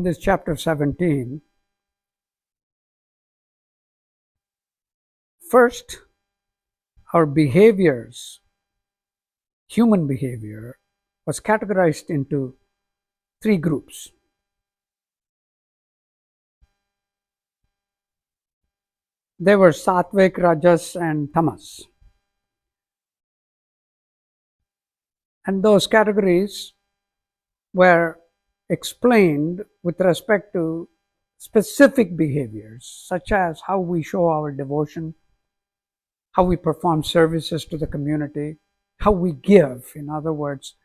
in this chapter 17, first, our behaviors, human behavior, was categorized into three groups. They were Saatvic, Rajas, and Tamas. And those categories were explained with respect to specific behaviors, such as how we show our devotion, how we perform services to the community, how we give, in other words,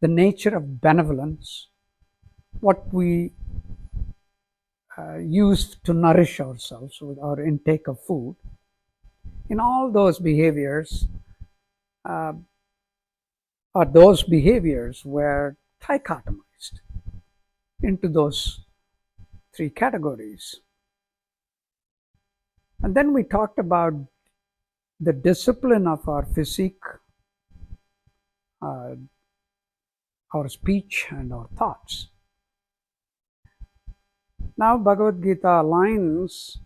the nature of benevolence, what we use to nourish ourselves with our intake of food. In all those behaviors, those behaviors were trichotomized into those three categories. And then we talked about the discipline of our physique, our speech, and our thoughts. Now Bhagavad Gita aligns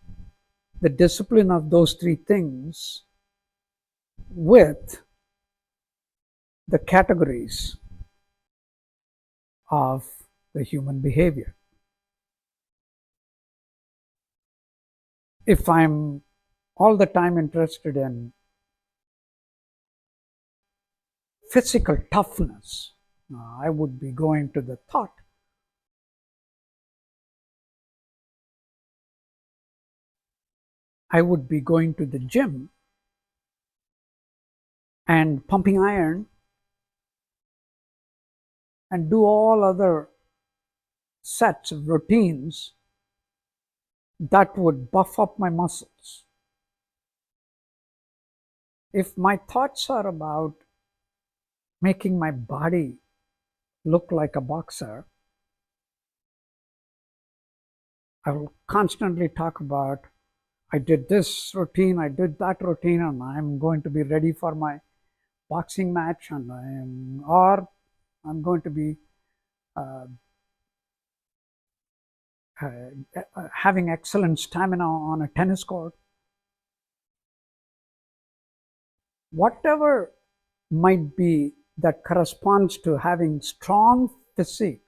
the discipline of those three things with the categories of the human behavior. If I'm all the time interested in physical toughness, I would be going to the thought. I would be going to the gym and pumping iron and do all other sets of routines that would buff up my muscles. If my thoughts are about making my body look like a boxer, I will constantly talk about, I did this routine, I did that routine, and I'm going to be ready for my boxing match, and I'm going to be having excellent stamina on a tennis court. Whatever might be that corresponds to having strong physique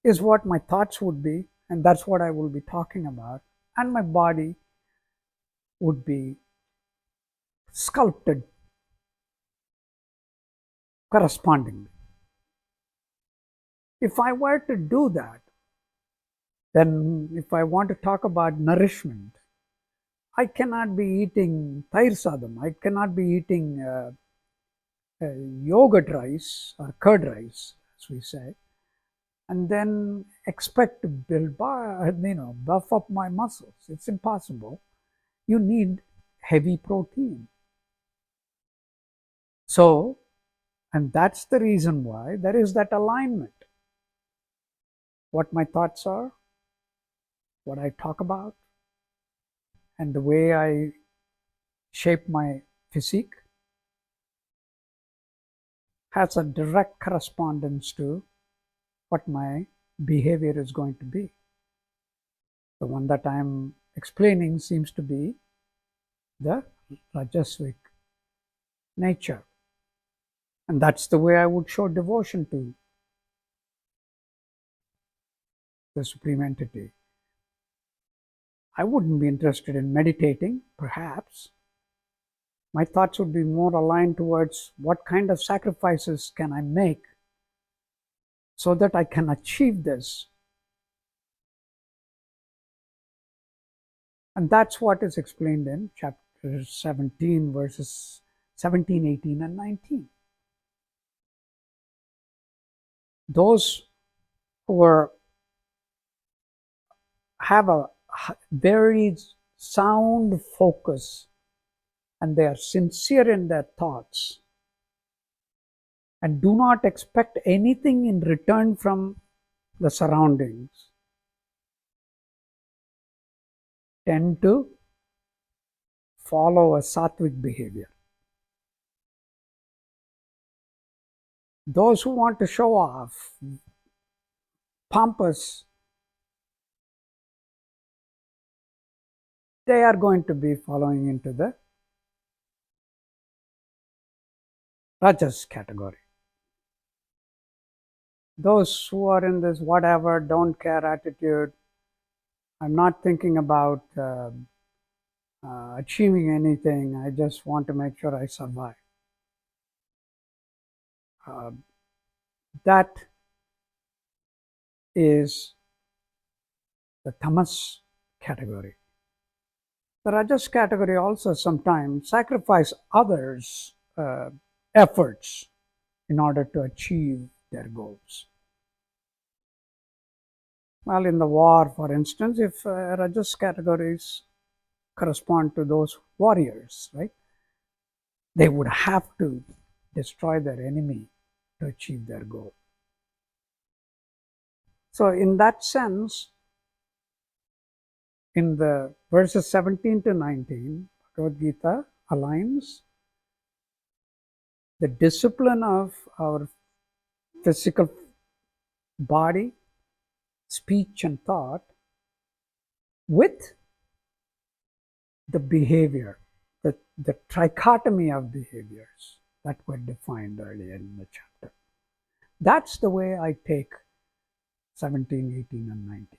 is what my thoughts would be, and that's what I will be talking about, and my body would be sculpted correspondingly. If I were to do that, then if I want to talk about nourishment, I cannot be eating tair sadam, I cannot be eating yogurt rice or curd rice, as we say, and then expect to buff up my muscles. It's impossible. You need heavy protein. So, and that's the reason why there is that alignment. What my thoughts are, what I talk about, and the way I shape my physique has a direct correspondence to what my behavior is going to be. The one that I'm explaining seems to be the Rajasic nature. And that's the way I would show devotion to the Supreme Entity. I wouldn't be interested in meditating, perhaps. My thoughts would be more aligned towards what kind of sacrifices can I make so that I can achieve this. And that's what is explained in chapter 17, verses 17, 18, and 19. Those who have a very sound focus and they are sincere in their thoughts and do not expect anything in return from the surroundings, tend to follow a Saatvic behavior. Those who want to show off, pompous they are going to be following into the Rajas category. Those who are in this whatever, don't care attitude, I'm not thinking about achieving anything, I just want to make sure I survive. That is the Tamas category. The Rajas category also sometimes sacrifice others' efforts in order to achieve their goals. Well, in the war, for instance, if Rajas categories correspond to those warriors, right? They would have to destroy their enemy to achieve their goal. So in that sense, in the verses 17 to 19, Bhagavad Gita aligns the discipline of our physical body, speech and thought with the behavior, the trichotomy of behaviors that were defined earlier in the chapter. That's the way I take 17, 18 and 19.